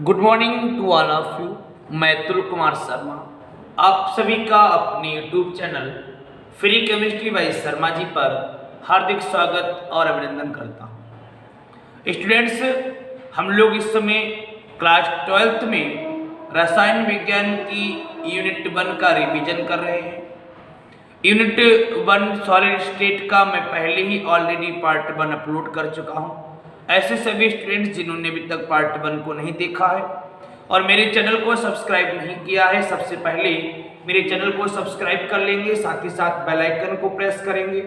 Good morning to all of you. मैं तुल कुमार शर्मा आप सभी का अपने YouTube channel free chemistry by Sharma ji पर हार्दिक स्वागत और अभिनंदन करता हूँ। स्टूडेंट्स, हम लोग इस समय क्लास 12th में रसायन विज्ञान की यूनिट 1 का रिवीजन कर रहे हैं। यूनिट 1 सॉलिड स्टेट का मैं पहले ही ऑलरेडी पार्ट 1 अपलोड कर चुका हूँ। ऐसे सभी स्टूडेंट्स जिन्होंने अभी तक पार्ट 1 को नहीं देखा है और मेरे चैनल को सब्सक्राइब नहीं किया है, सबसे पहले मेरे चैनल को सब्सक्राइब कर लेंगे, साथ ही साथ बेल आइकन को प्रेस करेंगे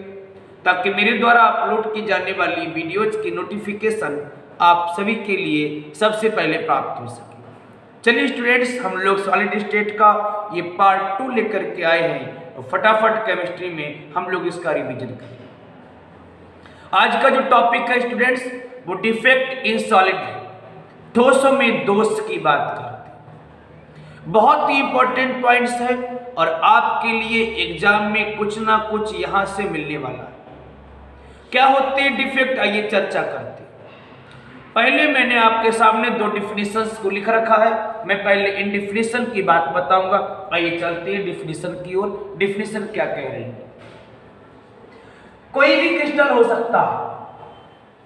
ताकि मेरे द्वारा अपलोड की जाने वाली वीडियोज की नोटिफिकेशन आप सभी के लिए सबसे पहले प्राप्त हो सके। चलिए स्टूडेंट्स, हम लोग सॉलिड स्टेट का ये पार्ट 2 लेकर के आए हैं और फटाफट केमिस्ट्री में हम लोग इसका रिवीजन करेंगे। आज का जो टॉपिक है स्टूडेंट्स वो डिफेक्ट इन सॉलिड है, ठोसों में दोष की बात करते हैं। बहुत ही इंपॉर्टेंट पॉइंट्स है और आपके लिए एग्जाम में कुछ ना कुछ यहां से मिलने वाला है। क्या होते हैं डिफेक्ट, आइए चर्चा करते हैं। पहले मैंने आपके सामने 2 डिफिनीशंस को लिख रखा है। मैं पहले इन डिफिनीशन की बात बताऊंगा। आइए चलते हैं डिफिनीशन की ओर। डिफिनीशन क्या कह रही है? कोई भी क्रिस्टल हो सकता है।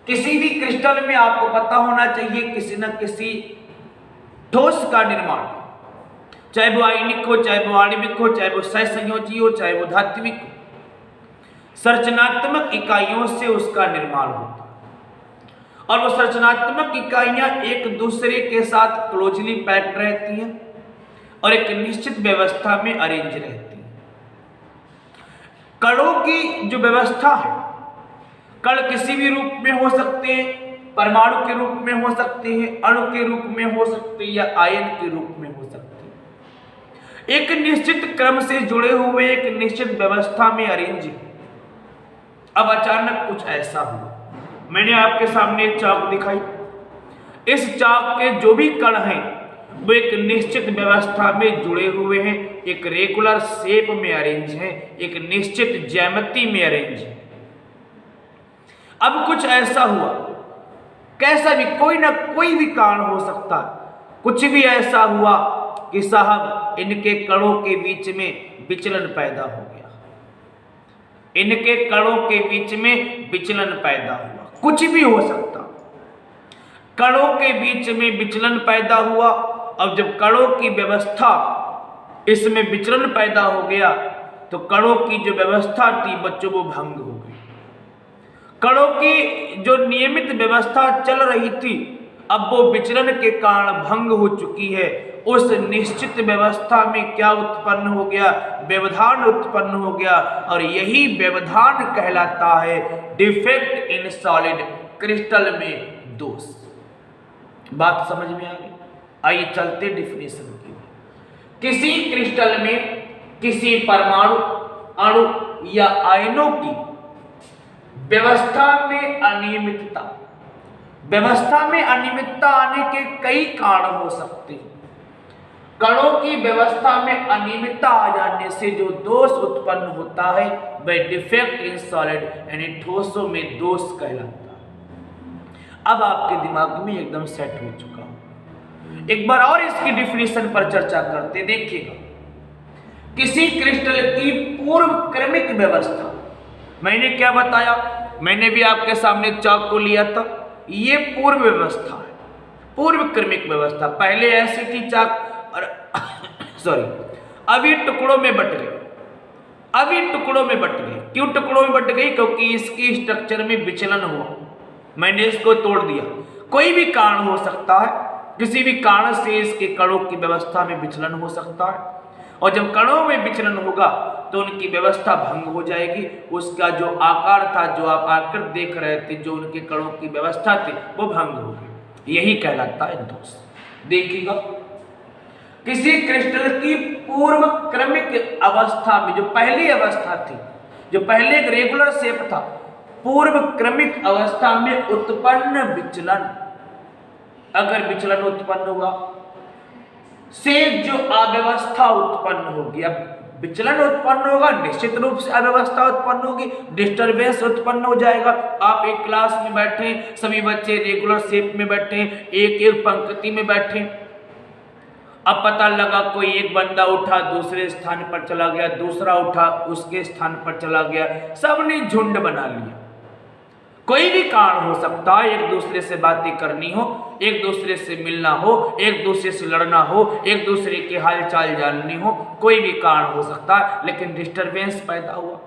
किसी भी क्रिस्टल में आपको पता होना चाहिए किसी न किसी ठोस का निर्माण, चाहे वो आयनिक हो, चाहे वो आणविक हो, चाहे वो सहसंयोजी हो, चाहे वो धात्विक हो। संरचनात्मक इकाइयों से उसका निर्माण होता है और वो संरचनात्मक इकाइयां एक दूसरे के साथ क्लोजली पैक्ड रहती हैं और एक निश्चित व्यवस्था में अरेंज रहती हैं। कणों की जो व्यवस्था है, कण किसी भी रूप में हो सकते हैं, परमाणु के रूप में हो सकते हैं, अणु के रूप में हो सकते हैं या आयन के रूप में हो सकते हैं। एक निश्चित क्रम से जुड़े हुए एक निश्चित व्यवस्था में अरेंज है। अब अचानक कुछ ऐसा हुआ, मैंने आपके सामने एक चाक दिखाई। इस चाक के जो भी कण हैं वो एक निश्चित व्यवस्था में जुड़े हुए हैं, एक रेगुलर शेप में अरेंज है, एक निश्चित ज्यामिति में अरेंज है। अब कुछ ऐसा हुआ, कैसा भी, कोई ना कोई भी कारण हो सकता है। कुछ भी ऐसा हुआ कि साहब इनके कणों के बीच में विचलन पैदा हो गया, इनके कणों के बीच में विचलन पैदा हुआ। कुछ भी हो सकता, कणों के बीच में विचलन पैदा हुआ। अब जब कणों की व्यवस्था, इसमें विचलन पैदा हो गया तो कणों की जो व्यवस्था थी बच्चों वो भंग हो गई। कणों की जो नियमित व्यवस्था चल रही थी अब वो विचलन के कारण भंग हो चुकी है। उस निश्चित व्यवस्था में क्या उत्पन्न हो गया? व्यवधान उत्पन्न हो गया और यही व्यवधान कहलाता है डिफेक्ट इन सॉलिड, क्रिस्टल में दोष। बात समझ में आ गई? आइए चलते डिफिनेशन की। किसी क्रिस्टल में किसी परमाणु, अणु या आयनों की व्यवस्था में अनियमितता, व्यवस्था में अनियमितता आने के कई कारण हो सकते हैं। कणों की व्यवस्था में अनियमितता आ जाने से जो दोष उत्पन्न होता है वह डिफेक्ट इन सॉलिड यानी ठोसों में दोष कहलाता है। अब आपके दिमाग में एकदम सेट हो चुका हूं। एक बार और इसकी डिफिनेशन पर चर्चा करते। देखिएगा, किसी क्रिस्टल की पूर्व क्रमिक व्यवस्था, मैंने क्या बताया? मैंने भी आपके सामने चाक को लिया था। ये पूर्व व्यवस्था है, पूर्व क्रमिक व्यवस्था। पहले ऐसी थी चाक और सॉरी अब ये टुकड़ों में बट गई। अब ये टुकड़ों में बट गई। क्यों टुकड़ों में बट गई? क्योंकि इसकी स्ट्रक्चर में विचलन हुआ, मैंने इसको तोड़ दिया। कोई भी कारण हो सकता है, किसी भी कारण से इसके कणों की व्यवस्था में विचलन हो सकता है और जब कणों में विचलन होगा तो उनकी व्यवस्था भंग हो जाएगी। उसका जो आकार था, जो आप आकृति देख रहे थे, जो उनके कणों की व्यवस्था थी वो भंग हो गई। यही कहलाता है दोष। देखिएगा, किसी क्रिस्टल की पूर्व क्रमिक अवस्था में, जो पहली अवस्था थी, जो पहले एक रेगुलर शेप था, पूर्व क्रमिक अवस्था में उत्पन्न विचलन, अगर विचलन उत्पन्न हुआ से जो अव्यवस्था उत्पन्न होगी। अब विचलन उत्पन्न होगा, निश्चित रूप से अव्यवस्था उत्पन्न होगी, डिस्टरबेंस उत्पन्न हो जाएगा। आप एक क्लास में बैठे, सभी बच्चे रेगुलर शेप में बैठे, एक एक पंक्ति में बैठे, अब पता लगा कोई एक बंदा उठा दूसरे स्थान पर चला गया, दूसरा उठा उसके स्थान पर चला गया, सबने झुंड बना लिया। कोई भी कारण हो सकता है, एक दूसरे से बातें करनी हो, एक दूसरे से मिलना हो, एक दूसरे से लड़ना हो, एक दूसरे के हाल चाल जाननी हो, कोई भी कारण हो सकता है, लेकिन डिस्टरबेंस पैदा हुआ।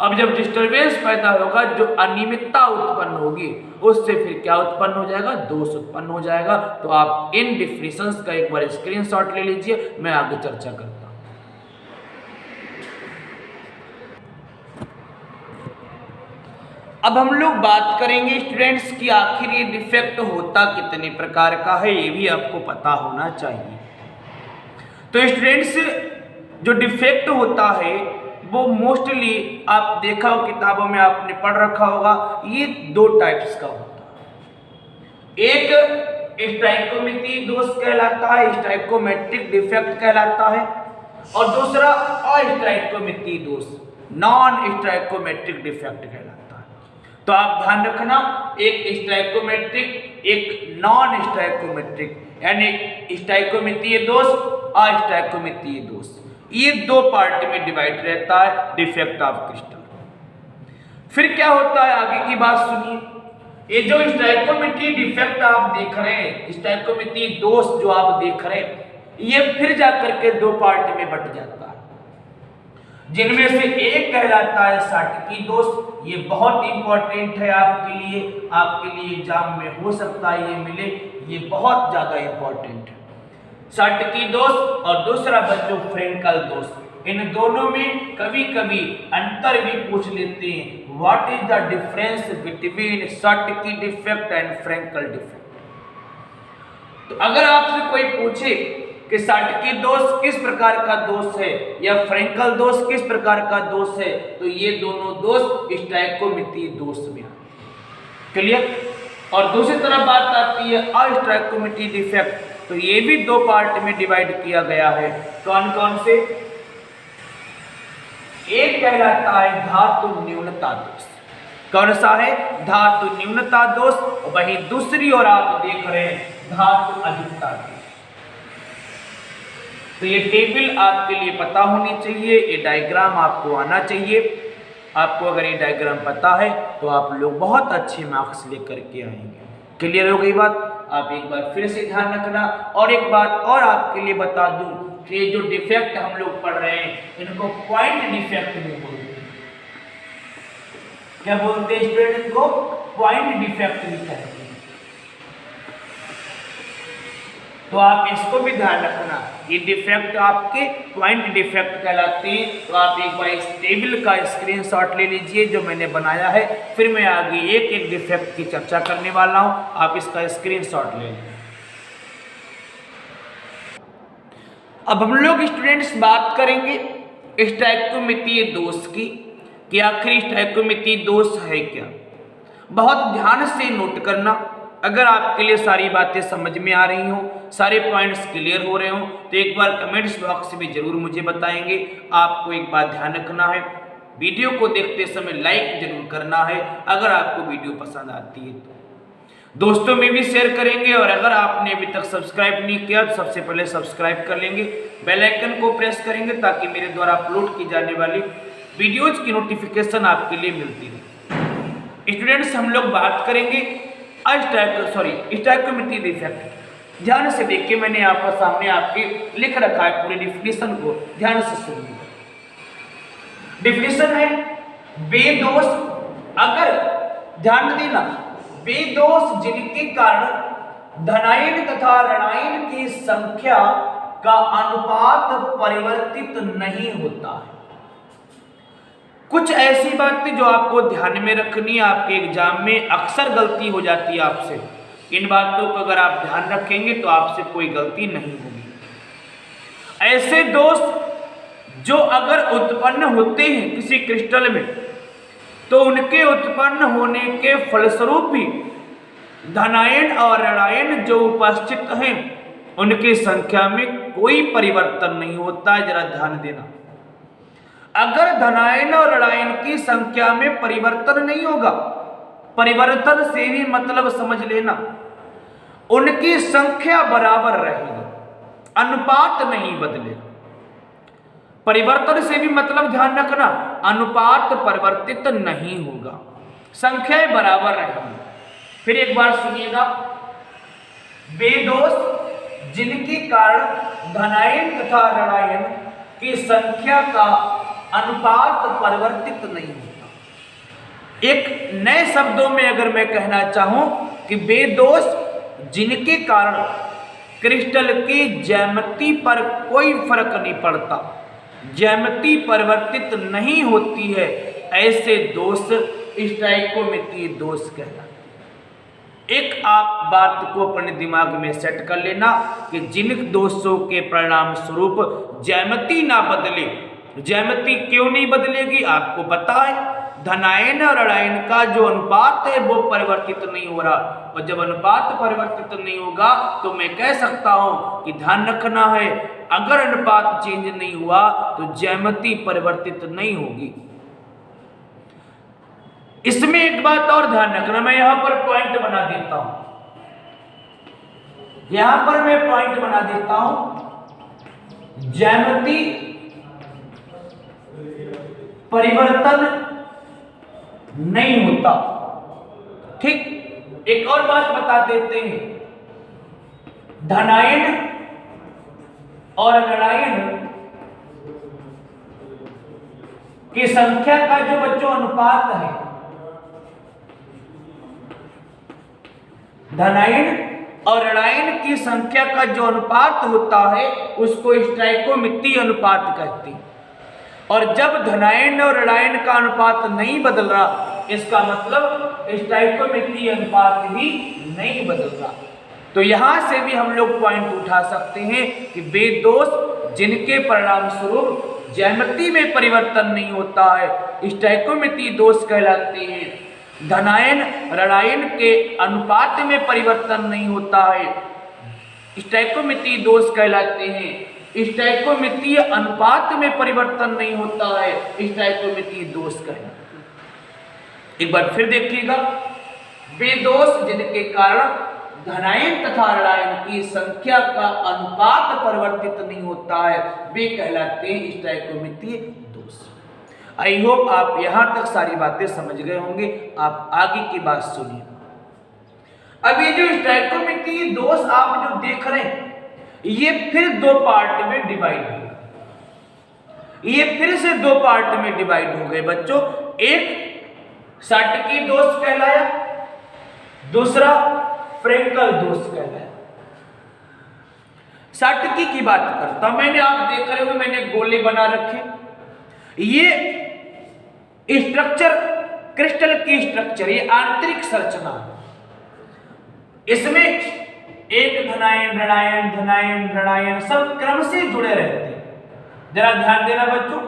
अब जब डिस्टरबेंस पैदा होगा, जो अनियमितता उत्पन्न होगी, उससे फिर क्या उत्पन्न हो जाएगा, दोष उत्पन्न हो जाएगा। तो आप इन डिफिनेशंस का एक बार स्क्रीनशॉट ले लीजिए, मैं आगे चर्चा करता हूं। अब हम लोग बात करेंगे स्टूडेंट्स की आखिर ये डिफेक्ट होता कितने प्रकार का है, ये भी आपको पता होना चाहिए। तो स्टूडेंट्स जो डिफेक्ट होता है वो मोस्टली आप देखा हो, किताबों में आपने पढ़ रखा होगा, ये दो टाइप्स का होता है। एक स्टाइकोमेट्री दोष कहलाता है, स्टाइकोमेट्रिक डिफेक्ट कहलाता है, और दूसरा अस्टाइकोमेट्री दोष, नॉन स्टाइकोमेट्रिक डिफेक्ट कहलाता है। तो आप ध्यान रखना, एक स्टाइकोमेट्रिक एक नॉन स्टाइकोमेट्रिक, यानी स्टाइकोमेट्री दोष अस्टाइकोमेट्री दोष, ये दो पार्ट में डिवाइड रहता है डिफेक्ट ऑफ क्रिस्टल। फिर क्या होता है, आगे की बात सुनिए। ये जो स्टाइकोमेट्री डिफेक्ट आप देख रहे हैं, स्टाइकोमेट्री दोष जो आप देख रहे हैं, ये फिर जाकर के दो पार्ट में बट जाता है, जिनमें से एक कहलाता है साटकी दोष। ये बहुत इंपॉर्टेंट है आपके लिए एग्जाम में हो सकता है ये मिले, ये बहुत ज्यादा इंपॉर्टेंट है। साटकी दोष और दूसरा बच्चों फ्रेंकल दोष, इन दोनों में कभी कभी अंतर भी पूछ लेते हैं। What is the difference between Schottky defect and Frenkel defect. तो अगर आपसे कोई पूछे कि साटकी दोष किस प्रकार का दोष है या फ्रेंकल दोष किस प्रकार का दोष है, तो ये दोनों दोष स्टाइकोमेट्री दोष में आते हैं। क्लियर। और दूसरी तरफ बात आती है अस्टाइकोमेट्री डिफेक्ट, तो ये भी दो पार्ट में डिवाइड किया गया है। कौन कौन से? एक कहलाता है धातु न्यूनता दोष। कौन सा है? धातु न्यूनता दोष। वहीं दूसरी ओर आप देख रहे हैं धातु अधिकता दोष। तो ये टेबल आपके लिए पता होनी चाहिए, ये डायग्राम आपको आना चाहिए। आपको अगर ये डायग्राम पता है तो आप लोग बहुत अच्छे मार्क्स लेकर के आएंगे। क्लियर हो गई बात? आप एक बार फिर से ध्यान रखना। और एक बात और आपके लिए बता दूं कि ये जो डिफेक्ट हम लोग पढ़ रहे हैं, इनको पॉइंट डिफेक्ट भी बोलते हैं। क्या बोलते हैं स्टूडेंट? इनको पॉइंट डिफेक्ट भी कहते हैं। तो आप इसको भी ध्यान रखना, ये डिफेक्ट आपके पॉइंट डिफेक्ट कहलाते हैं। तो आप एक बार इस टेबल का स्क्रीनशॉट ले लीजिए जो मैंने बनाया है, फिर मैं आगे एक एक डिफेक्ट की चर्चा करने वाला हूं, आप इसका स्क्रीनशॉट ले लीजिए। अब हम लोग स्टूडेंट्स बात करेंगे स्टाइकोमेट्री दोष की, कि आखिर स्टाइकोमेट्री दोष है क्या। बहुत ध्यान से नोट करना। अगर आपके लिए सारी बातें समझ में आ रही हों, सारे पॉइंट्स क्लियर हो रहे हों, तो एक बार कमेंट्स बॉक्स में जरूर मुझे बताएंगे। आपको एक बात ध्यान रखना है, वीडियो को देखते समय लाइक जरूर करना है अगर आपको वीडियो पसंद आती है तो। दोस्तों में भी शेयर करेंगे, और अगर आपने अभी तक सब्सक्राइब नहीं किया तो सबसे पहले सब्सक्राइब कर लेंगे, बेल आइकन को प्रेस करेंगे ताकि मेरे द्वारा अपलोड की जाने वाली वीडियोज की नोटिफिकेशन आपके लिए मिलती रहे। स्टूडेंट्स, हम लोग बात करेंगे स्टाइकोमेट्री डिफेक्ट। ध्यान से देखिए, मैंने यहाँ पर सामने आपके लिख रखा है पूरी डिफिनेशन को, ध्यान से सुनिए। डिफिनेशन है वे दोष, अगर ध्यान देना, वे दोष जिनके कारण धनायन तथा ऋणायन की संख्या का अनुपात परिवर्तित नहीं होता है। कुछ ऐसी बातें जो आपको ध्यान में रखनी है, आपके एग्जाम में अक्सर गलती हो जाती है आपसे। इन बातों को अगर आप ध्यान रखेंगे तो आपसे कोई गलती नहीं होगी। ऐसे दोष जो अगर उत्पन्न होते हैं किसी क्रिस्टल में, तो उनके उत्पन्न होने के फलस्वरूप भी धनायन और ऋणायन जो उपस्थित हैं उनकी संख्या में कोई परिवर्तन नहीं होता है। जरा ध्यान देना। अगर धनायन और ऋणायन की संख्या में परिवर्तन नहीं होगा, परिवर्तन से भी मतलब समझ लेना उनकी संख्या बराबर रहेगी, अनुपात नहीं बदलेगा। परिवर्तन से भी मतलब ध्यान रखना अनुपात परिवर्तित नहीं होगा, संख्याएं बराबर रहेंगी। फिर एक बार सुनिएगा, वे दोष जिनके कारण धनायन तथा ऋणायन की संख्या का अनुपात परिवर्तित नहीं होता। एक नए शब्दों में अगर मैं कहना चाहूं कि वे दोष जिनके कारण क्रिस्टल की ज्यामिति पर कोई फर्क नहीं पड़ता, ज्यामिति परिवर्तित नहीं होती है, ऐसे दोष स्टाइकोमेट्री दोष कहलाते हैं। एक आप बात को अपने दिमाग में सेट कर लेना कि जिन दोषों के परिणाम स्वरूप ज्यामिति ना बदले, ज्यामिति क्यों नहीं बदलेगी आपको पता है, धनायन और ऋणायन का जो अनुपात है वो परिवर्तित नहीं हो रहा, और जब अनुपात परिवर्तित नहीं होगा तो मैं कह सकता हूं कि ध्यान रखना है अगर अनुपात चेंज नहीं हुआ तो ज्यामिति परिवर्तित नहीं होगी। इसमें एक बात और ध्यान रखना, मैं यहां पर पॉइंट बना देता हूं, यहां पर मैं पॉइंट बना देता हूं, ज्यामिति परिवर्तन नहीं होता। ठीक, एक और बात बता देते हैं, धनायन और ऋणायन की संख्या का जो बच्चों अनुपात है, धनायन और ऋणायन की संख्या का जो अनुपात होता है उसको स्टाइकोमेट्री अनुपात कहते हैं। और जब धनायन और ऋणायन का अनुपात नहीं बदल रहा, इसका मतलब स्टाइकोमेट्री अनुपात भी नहीं बदल रहा। तो यहां से भी हम लोग पॉइंट उठा सकते हैं कि वे दोष जिनके परिणाम स्वरूप ज्यामिति में परिवर्तन नहीं होता है स्टाइकोमेट्री दोष कहलाते हैं। धनायन ऋणायन के अनुपात में परिवर्तन नहीं होता है स्टाइकोमेट्री दोष कहलाते हैं। स्टाइकोमेट्री अनुपात में परिवर्तन नहीं होता है स्टाइकोमेट्री दोष कहलाते हैं। एक बार फिर देखिएगा, वे दोष जिनके कारण धनायन तथा ऋणायन की संख्या का अनुपात परिवर्तित नहीं होता है वे कहलाते हैं स्टाइकोमेट्री दोष। आई होप आप यहां तक सारी बातें समझ गए होंगे। आप आगे की बात सुनिए। अब ये जो स्टाइकोमेट्री दोष आप जो देख रहे हैं ये फिर दो पार्ट में डिवाइड हो गए, ये फिर से दो पार्ट में डिवाइड हो गए बच्चों। एक साटकी दोष कहलाया, दूसरा फ्रेंकल दोष कहलाया। साटकी की बात करता हूं, मैंने आप देख रहे हो मैंने गोले बना रखे, ये स्ट्रक्चर क्रिस्टल की स्ट्रक्चर, ये आंतरिक संरचना, इसमें एक धनायन ऋणायन धनायन ऋणायन सब क्रम से जुड़े रहते हैं। जरा ध्यान देना बच्चों,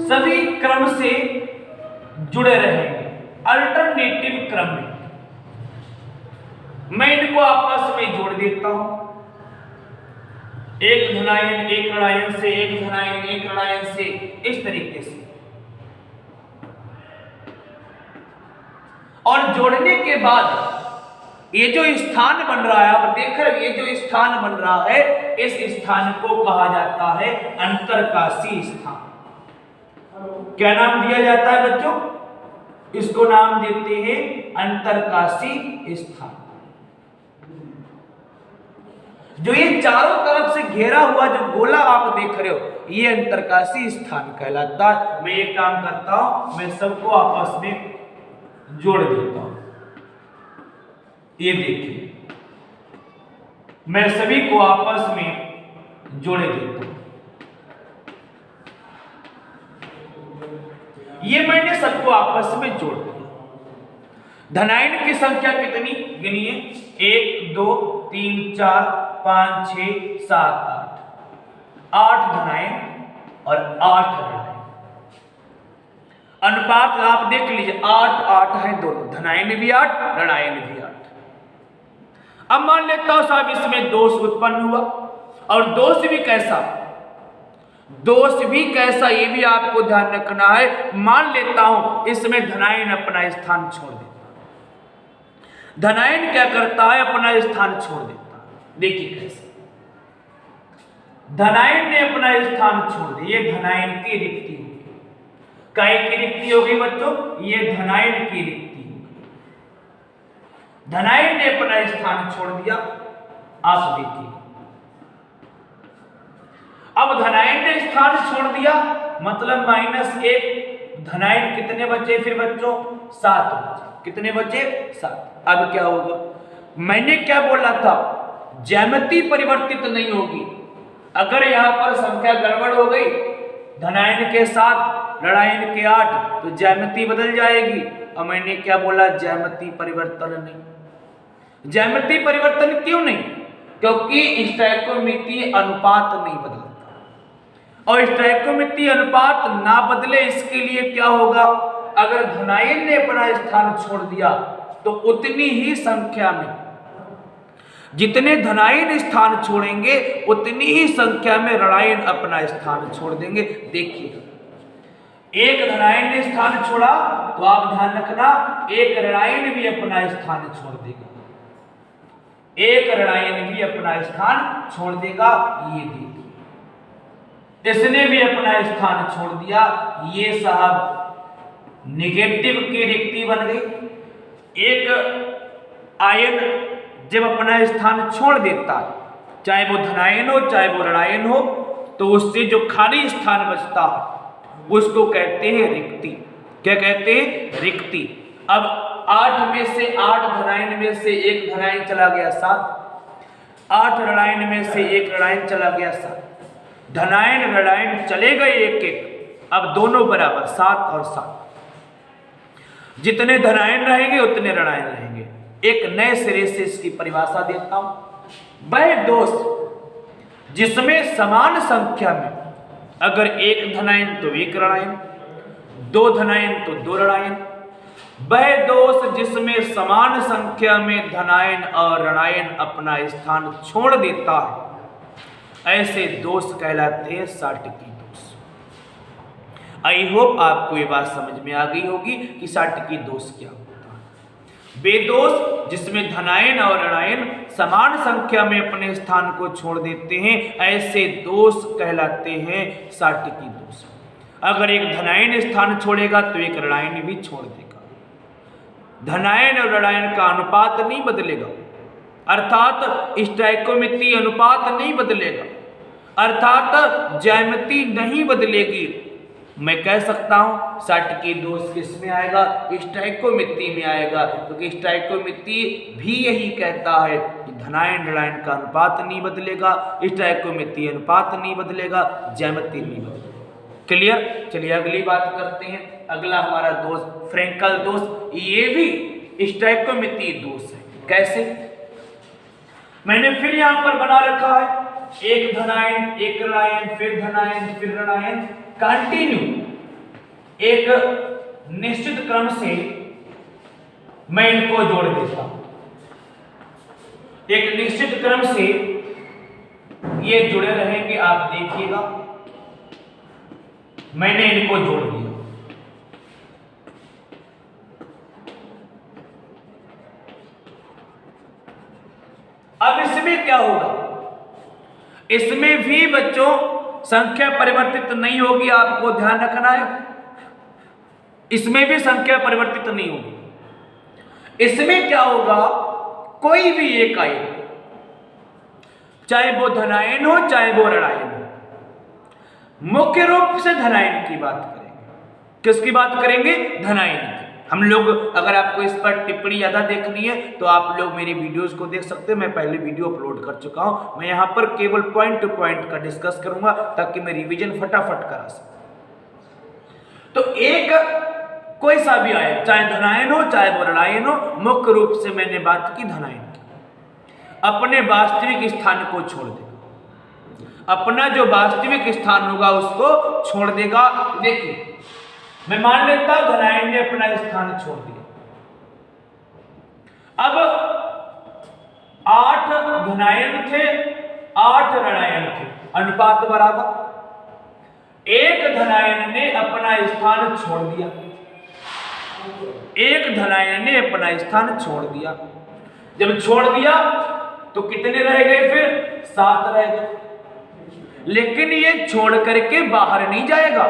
सभी क्रम से जुड़े रहेंगे अल्टरनेटिव क्रम में। मैं इनको आपस में जोड़ देता हूं, एक धनायन एक ऋणायन से, एक धनायन एक ऋणायन से, इस तरीके से। और जोड़ने के बाद ये जो स्थान बन रहा है, आप देख रहे, ये जो स्थान बन रहा है इस स्थान को कहा जाता है अंतरकाशी स्थान। क्या नाम दिया जाता है बच्चों? इसको नाम देते हैं अंतरकाशी स्थान। जो ये चारों तरफ से घेरा हुआ जो गोला आप देख रहे हो ये अंतरकाशी स्थान कहलाता है। मैं ये काम करता हूं, मैं सबको आपस में जोड़ देता हूं। ये देखिए, मैं सभी को आपस में जोड़े देता हूं। ये मैंने सबको आपस में जोड़ दिया। धनायन की संख्या कितनी गिनिए? 1 2 3 4 5 6 7 8, 8 धनायन और 8 ऋणायन। अनुपात आप देख लीजिए, 8 8 है दोनों, धनायन भी 8 ऋणायन भी 8। अब मान लेता हूं साहब इसमें दोष उत्पन्न हुआ, और दोष भी कैसा? दोष भी कैसा ये भी आपको ध्यान रखना है। मान लेता हूं इसमें धनायन अपना स्थान छोड़ देता है। धनायन क्या करता है? अपना स्थान छोड़ देता है। देखिए कैसे धनायन ने अपना स्थान छोड़ दिया। ये धनायन की रिक्ति होगी। काय की रिक्ति होगी बच्चों? ये धनायन की रिक्ति होगी। धनायन ने अपना स्थान छोड़ दिया। आप देखिए अब धनायन ने स्थान छोड़ दिया मतलब -1। धनायन कितने बचे फिर बच्चों? 7 बचे। कितने बचे? 7। अब क्या होगा? मैंने क्या बोला था? ज्यामिति परिवर्तित नहीं होगी। अगर यहां पर संख्या गड़बड़ हो गई, धनायन के 7 ऋणायन के 8, तो ज्यामिति बदल जाएगी। और मैंने क्या बोला? ज्यामिति परिवर्तन नहीं। ज्यामिति परिवर्तन क्यों नहीं? क्योंकि स्टैकोमितीय अनुपात नहीं बदलता। और स्टैकोमितीय अनुपात ना बदले इसके लिए क्या होगा? अगर धनायन ने अपना स्थान छोड़ दिया तो उतनी ही संख्या में, जितने धनायन स्थान छोड़ेंगे उतनी ही संख्या में ऋणायन अपना स्थान छोड़ देंगे। देखिए एक धनायन ने स्थान छोड़ा तो आप ध्यान रखना एक ऋणायन भी अपना स्थान छोड़ देगा। एक ऋणायन भी अपना स्थान छोड़ देगा। ये देखिए इसने भी अपना स्थान छोड़ दिया। ये साहब निगेटिव की रिक्ति बन गई। एक आयन जब अपना स्थान छोड़ देता है, चाहे वो धनायन हो चाहे वो ऋणायन हो, तो उससे जो खाली स्थान बचता है उसको कहते हैं रिक्ति। क्या कहते हैं? रिक्ति। अब 8 में से 8 धनायन में से 1 धनायन चला गया 7। 8 ऋणायन में से 1 ऋणायन चला गया 7। धनायन ऋणायन चले गए 1-1। अब दोनों बराबर 7 और 7। जितने धनायन रहेंगे उतने ऋणायन रहेंगे। एक नए सिरे से इसकी परिभाषा देता हूं। वह दोष जिसमें समान संख्या में अगर 1 धनायन तो 1 ऋणायन, 2 धनायन तो 2 ऋणायन, वह दोष जिसमें समान संख्या में धनायन और ऋणायन अपना स्थान छोड़ देता है, ऐसे दोष कहलाते हैं साटकी दोष। आई होप आपको ये बात समझ में आ गई होगी कि साटकी दोष क्या होता है। वे दोष जिसमें धनायन और ऋणायन समान संख्या में अपने स्थान को छोड़ देते हैं, ऐसे दोष कहलाते हैं साटकी दोष। अगर एक धनायन स्थान छोड़ेगा तो एक ऋणायन भी छोड़ देगा। धनायन और ऋणायन का अनुपात नहीं बदलेगा, अर्थात स्टैकोमितीय अनुपात नहीं बदलेगा, अर्थात ज्यामिति नहीं बदलेगी। मैं कह सकता हूं साटकी दोष किस में आएगा? स्टैकोमितीय में आएगा, क्योंकि स्टैकोमितीय भी यही कहता है कि धनायन ऋणायन का अनुपात नहीं बदलेगा, स्टैकोमितीय अनुपात नहीं बदलेगा, ज्यामिति नहीं बदलेगा। क्लियर? चलिए अगली बात करते हैं। अगला हमारा दोष फ्रेंकल दोष। ये भी स्टैकोमितीय दोष है। कैसे? मैंने फिर यहां पर बना रखा है 1 धनायन 1 ऋणायन फिर धनायन फिर ऋणायन, कंटिन्यू एक निश्चित क्रम से मैं इनको जोड़ देता हूं। एक निश्चित क्रम से ये जुड़े रहेंगे। आप देखिएगा मैंने इनको जोड़ दिया। अब इसमें क्या होगा? इसमें भी बच्चों संख्या परिवर्तित नहीं होगी। आपको ध्यान रखना है, इसमें भी संख्या परिवर्तित नहीं होगी। इसमें क्या होगा? कोई भी एक आयन, चाहे वो धनायन हो चाहे वो ऋणायन हो, मुख्य रूप से धनायन की बात करेंगे। किसकी बात करेंगे? धनायन की। हम लोग अगर आपको इस पर टिप्पणी ज़्यादा देखनी है तो आप लोग मेरी वीडियोस को देख सकते हैं। मैं पहले वीडियो अपलोड कर चुका हूं। मैं यहां पर केवल पॉइंट टू पॉइंट का डिस्कस करूंगा ताकि मैं रिवीजन फटाफट करा सकूं। तो एक कोई सा भी आए, चाहे धनायन हो चाहे वो ऋणायन हो, मुख्य रूप से मैंने बात की धनायन की, अपने वास्तविक स्थान को छोड़ देगा। अपना जो वास्तविक स्थान होगा उसको छोड़ देगा। देखिए मैं मान लेता हूं धनायन ने अपना स्थान छोड़ दिया। अब 8 धनायन थे 8 ऋणायन थे, अनुपात बराबर। एक धनायन ने अपना स्थान छोड़ दिया, एक धनायन ने अपना स्थान छोड़ दिया। जब छोड़ दिया तो कितने रह गए? फिर 7 रह गए। लेकिन ये छोड़ करके बाहर नहीं जाएगा।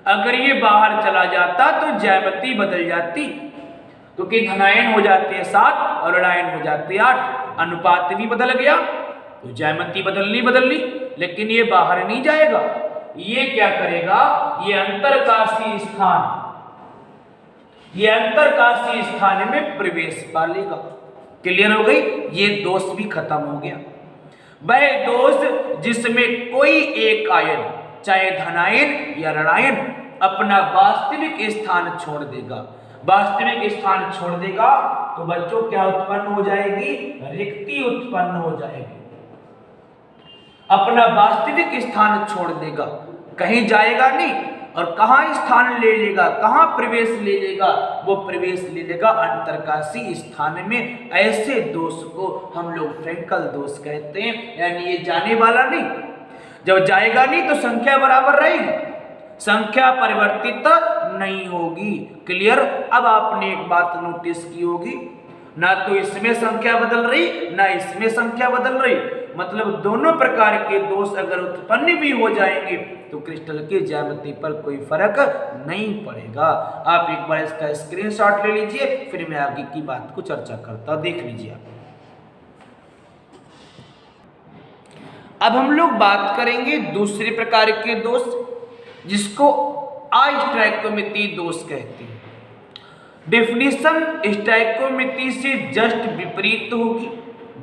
अगर ये बाहर चला जाता तो ज्यामिति बदल जाती, क्योंकि धनायन हो जाते हैं 7 और ऋणायन हो जाते 8, अनुपात भी बदल गया तो ज्यामिति बदलनी। लेकिन ये बाहर नहीं जाएगा, ये क्या करेगा? ये अंतरकाशी स्थान में प्रवेश पालेगा। क्लियर हो गई? ये दोष भी खत्म हो गया। वह दोष जिसमें कोई एक आयन, चाहे धनायन या ऋणायन, अपना वास्तविक स्थान छोड़ देगा। वास्तविक स्थान छोड़ देगा तो बच्चों क्या उत्पन्न हो जाएगी? रिक्ति उत्पन्न हो जाएगी। अपना वास्तविक स्थान छोड़ देगा, कहीं जाएगा नहीं। और कहां स्थान ले लेगा? कहां प्रवेश ले लेगा? वो प्रवेश ले लेगा अंतरकाशी स्थान में। ऐसे दोष को हम लोग फ्रैंकल दोष कहते हैं, यानी ये जाने वाला नहीं। जब जाएगा नहीं तो संख्या बराबर रहेगी, संख्या परिवर्तित नहीं होगी। क्लियर? अब आपने एक बात नोटिस की होगी, ना तो इसमें संख्या बदल रही ना इसमें संख्या बदल रही, मतलब दोनों प्रकार के दोष अगर उत्पन्न भी हो जाएंगे तो क्रिस्टल के ज्यामिति पर कोई फर्क नहीं पड़ेगा। आप एक बार इसका स्क्रीनशॉट ले लीजिए, फिर मैं आगे की बात को चर्चा करता हूं। देख लीजिए आप। अब हम लोग बात करेंगे दूसरे प्रकार के दोष, जिसको अस्टाइक्योमिति दोष कहते हैं। डेफिनेशन स्टाइक्योमिति से जस्ट विपरीत होगी।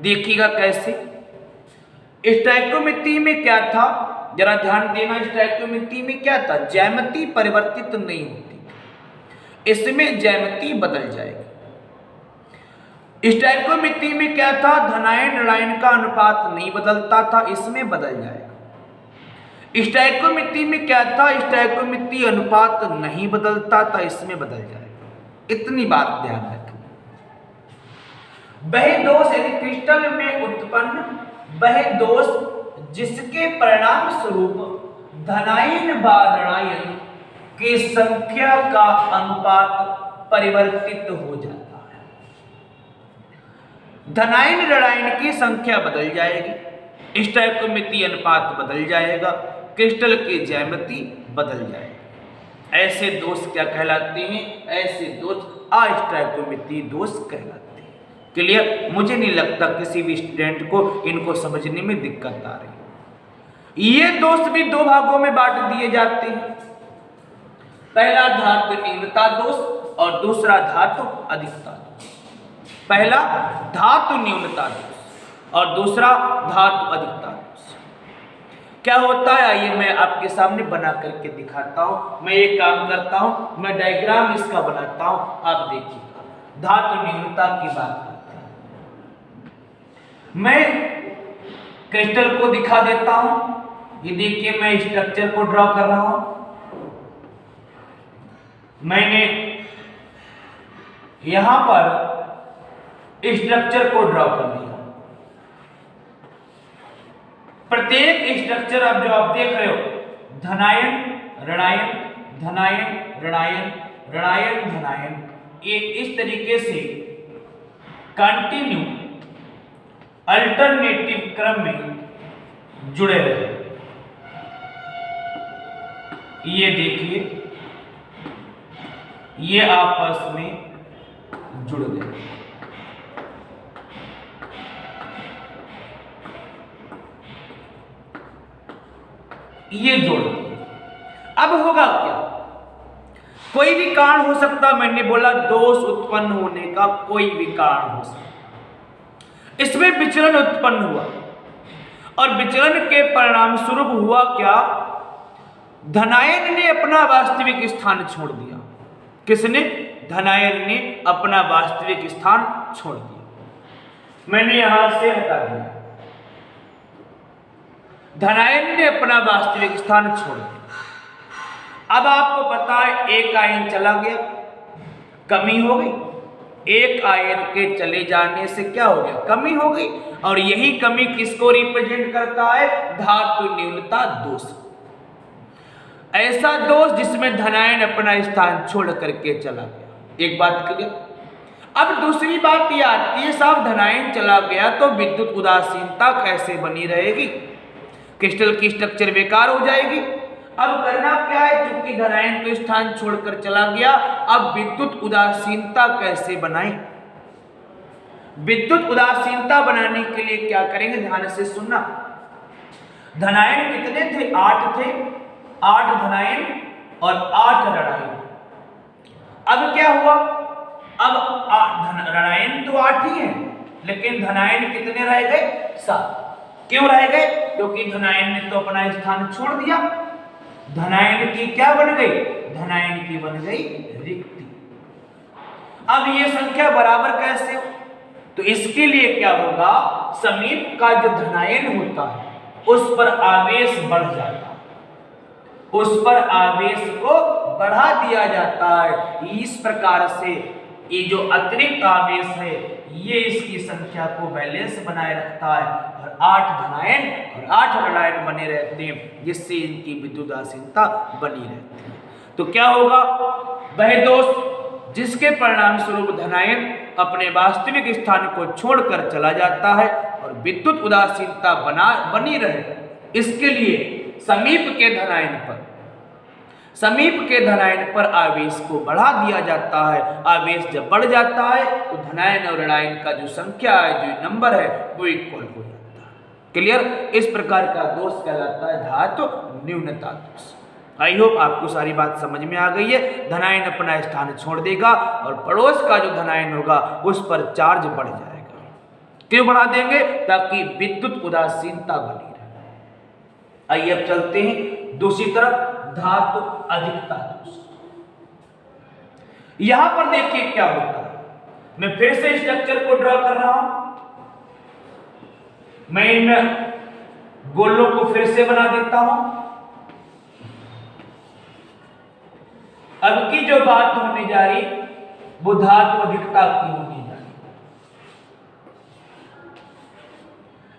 देखिएगा कैसे। स्टाइक्योमिति में क्या था, जरा ध्यान देना। स्टाइक्योमिति में क्या था? ज्यामिति परिवर्तित नहीं होती, इसमें ज्यामिति बदल जाएगी। स्टाइक्योमिति में क्या था? धनायन ऋणायन का अनुपात नहीं बदलता था, इसमें बदल जाएगा। स्टाइक्योमिति में क्या था? स्टाइक्योमिति अनुपात नहीं बदलता था, इसमें बदल जाएगा। इतनी बात ध्यान रखें। वह दोष यदि क्रिस्टल में उत्पन्न, वह दोष जिसके परिणाम स्वरूप धनायन व ऋणायन की संख्या का अनुपात परिवर्तित हो जाता है। धनायन ऋणायन की संख्या बदल जाएगी, स्टाइक्योमिति अनुपात बदल जाएगा, क्रिस्टल की ज्यामिति बदल जाएगी। ऐसे दोष क्या कहलाते हैं? ऐसे दोष अस्टाइक्योमिति दोष कहलाते हैं। क्लियर? मुझे नहीं लगता किसी भी स्टूडेंट को इनको समझने में दिक्कत आ रही है। ये दोष भी 2 भागों में बांट दिए जाते हैं। पहला धातु न्यूनता दोष और दूसरा धातु अधिकता दोष। पहला धातु न्यूनता दोष और दूसरा धातु अधिकता दोष। क्या होता है आइए मैं आपके सामने बना करके दिखाता हूं। मैं एक काम करता हूं, मैं डायग्राम इसका बनाता हूं, आप देखिए। धातु न्यूनता की बात करते हैं। मैं क्रिस्टल को दिखा देता हूं। ये देखिए मैं स्ट्रक्चर को ड्रॉ कर रहा हूं। मैंने यहां पर स्ट्रक्चर को ड्रॉ कर दिया। प्रत्येक स्ट्रक्चर अब जो आप देख रहे हो, धनायन ऋणायन धनायन ऋणायन ऋणायन धनायन, ये इस तरीके से कंटिन्यू अल्टरनेटिव क्रम में जुड़े रहे। ये देखिए ये आपस में जुड़ गए। ये जोड़ दिए। अब होगा क्या? कोई भी कारण हो सकता, मैंने बोला दोष उत्पन्न होने का कोई भी कारण हो सकता। इसमें विचलन उत्पन्न हुआ और विचलन के परिणाम स्वरूप हुआ क्या? धनायन ने अपना वास्तविक स्थान छोड़ दिया। किसने? धनायन ने अपना वास्तविक स्थान छोड़ दिया। मैंने यहां से हटा दिया। धनायन ने अपना वास्तविक स्थान छोड़ दिया। अब आपको पता है एक आयन चला गया, कमी हो गई। एक आयन के चले जाने से क्या हो गया? कमी हो गई। और यही कमी किसको रिप्रेजेंट करता है? धातु न्यूनता दोष। ऐसा दोष जिसमें धनायन अपना स्थान छोड़ करके चला गया। एक बात क्लियर। अब दूसरी बात ये आती है, साहब धनायन चला गया तो विद्युत उदासीनता कैसे बनी रहेगी? क्रिस्टल की स्ट्रक्चर बेकार हो जाएगी। अब करना क्या है, क्योंकि धनायन तो स्थान छोड़कर चला गया, अब विद्युत उदासीनता कैसे बनाएं? विद्युत उदासीनता बनाने के लिए क्या करेंगे, ध्यान से सुनना। धनायन कितने थे? 8 थे। 8 धनायन और 8 ऋणायन। अब क्या हुआ, अब ऋणायन तो 8 ही है, लेकिन धनायन कितने रह गए? 7। क्यों रह गए? क्योंकि धनायन ने तो अपना स्थान छोड़ दिया। धनायन की क्या बन गई? धनायन की बन गई रिक्ति। अब ये संख्या बराबर कैसे हो? तो इसके लिए क्या होगा, समीप का जो धनायन होता है उस पर आवेश बढ़ जाता है, उस पर आवेश को बढ़ा दिया जाता है। इस प्रकार से ये जो अतिरिक्त आवेश है ये इसकी संख्या को बैलेंस बनाए रखता है और 8 धनायन और 8 ऋणायन बने रहते हैं, जिससे इनकी विद्युत उदासीनता बनी रहती है। तो क्या होगा, वह दोष जिसके परिणाम स्वरूप धनायन अपने वास्तविक स्थान को छोड़कर चला जाता है और विद्युत उदासीनता बनी रहे, इसके लिए समीप के धनायन पर आवेश को बढ़ा दिया जाता है। आवेश जब बढ़ जाता है तो धनायन और ऋणायन का जो संख्या है, जो नंबर है, वो इक्वल हो जाता है। क्लियर? इस प्रकार का दोष कहलाता है धातु न्यूनता दोष। आई होप आपको सारी बात समझ में आ गई है। धनायन अपना स्थान छोड़ देगा और पड़ोस का जो धनायन होगा उस पर चार्ज बढ़ जाएगा। क्यों बढ़ा देंगे? ताकि विद्युत उदासीनता बनी रहे। आइए अब चलते हैं दूसरी तरफ, धातु अधिकता दोष। यहां पर देखिए क्या होता है। मैं फिर से स्ट्रक्चर को ड्रॉ कर रहा हूं। मैं इन गोलों को फिर से बना देता हूं। अब की जो बात होने जा रही वो धातु अधिकता की होने जा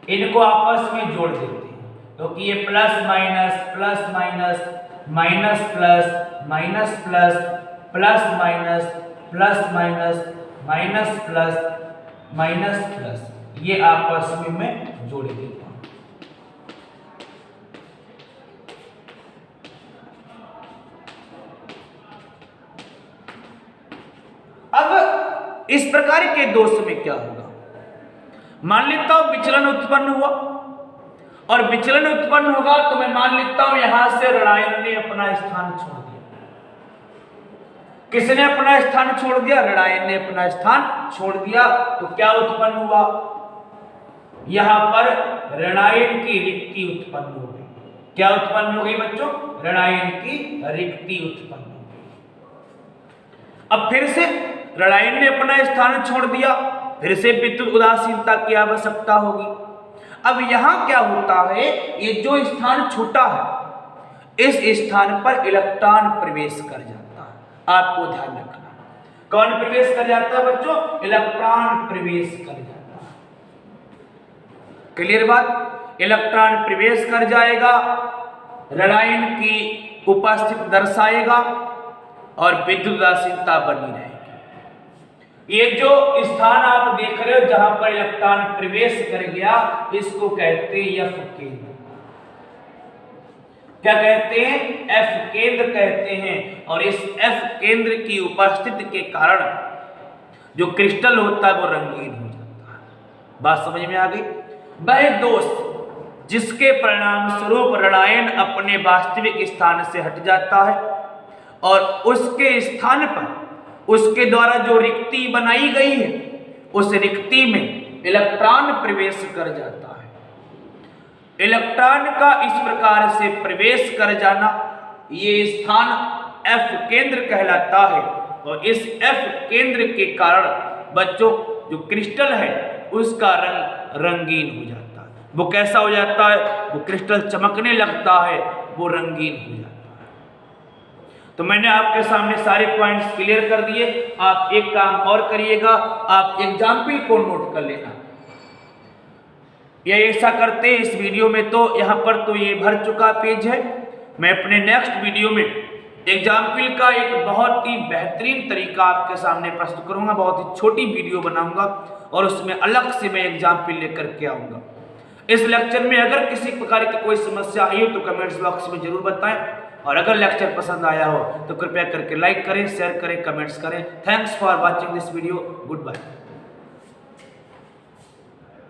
रही। इनको आपस में जोड़ देते हैं, क्योंकि ये plus minus plus minus minus plus minus plus plus minus plus minus minus plus minus plus, ये आपस में मैं जोड़ देता हूं। अब इस प्रकार के दोष में क्या होगा, मान लेता हूं विचलन उत्पन्न हुआ, और विचलन उत्पन्न होगा तो मैं मान लेता हूं यहां से ऋणायन ने अपना स्थान छोड़ दिया। किसने अपना स्थान छोड़ दिया? ऋणायन ने अपना स्थान छोड़ दिया। तो क्या उत्पन्न हुआ, यहां पर ऋणायन की रिक्ति उत्पन्न हो गई। क्या उत्पन्न हो गई बच्चों? ऋणायन की रिक्ति उत्पन्न हो गई। अब फिर से ऋणायन ने अपना स्थान छोड़ दिया, फिर से विद्युत उदासीनता की आवश्यकता होगी। अब यहां क्या होता है, ये जो स्थान छूटा है इस स्थान पर इलेक्ट्रॉन प्रवेश कर जाता है। आपको ध्यान रखना, कौन प्रवेश कर जाता है बच्चों? इलेक्ट्रॉन प्रवेश कर जाता है। क्लियर बात? इलेक्ट्रॉन प्रवेश कर जाएगा, ऋणायन की उपस्थिति दर्शाएगा और विद्युत उदासीनता बनी रहेगी। ये जो स्थान आप देख रहे हो जहां पर इलेक्ट्रॉन प्रवेश कर गया, इसको कहते हैं एफ केंद्र। क्या कहते हैं? एफ केंद्र कहते हैं। और इस एफ केंद्र की उपस्थिति के कारण जो क्रिस्टल होता है वो रंगीन हो जाता है। बात समझ में आ गई? वह दोष जिसके परिणाम स्वरूप ऋणायन अपने वास्तविक स्थान से हट जाता है और उसके स्थान पर उसके द्वारा जो रिक्ति बनाई गई है उस रिक्ति में इलेक्ट्रॉन प्रवेश कर जाता है। इलेक्ट्रॉन का इस प्रकार से प्रवेश कर जाना, ये स्थान एफ केंद्र कहलाता है। और इस एफ केंद्र के कारण बच्चों जो क्रिस्टल है उसका रंग रंगीन हो जाता है। वो कैसा हो जाता है? वो क्रिस्टल चमकने लगता है, वो रंगीन हो जाता है। तो मैंने आपके सामने सारे पॉइंट्स क्लियर कर दिए। आप एक काम और करिएगा, आप एग्जाम्पल को नोट कर लेना। ये ऐसा करते हैं इस वीडियो में, तो यहाँ पर तो ये भर चुका पेज है, मैं अपने नेक्स्ट वीडियो में एग्जाम्पल का एक बहुत ही बेहतरीन तरीका आपके सामने प्रस्तुत करूंगा। बहुत ही छोटी वीडियो बनाऊंगा और उसमें अलग से मैं एग्जाम्पल लेकर के आऊंगा। इस लेक्चर में अगर किसी प्रकार की कोई समस्या आई हो तो कमेंट्स बॉक्स में जरूर बताएं, और अगर लेक्चर पसंद आया हो तो कृपया करके लाइक करें, शेयर करें, कमेंट्स करें। Thanks for watching this video. Good bye.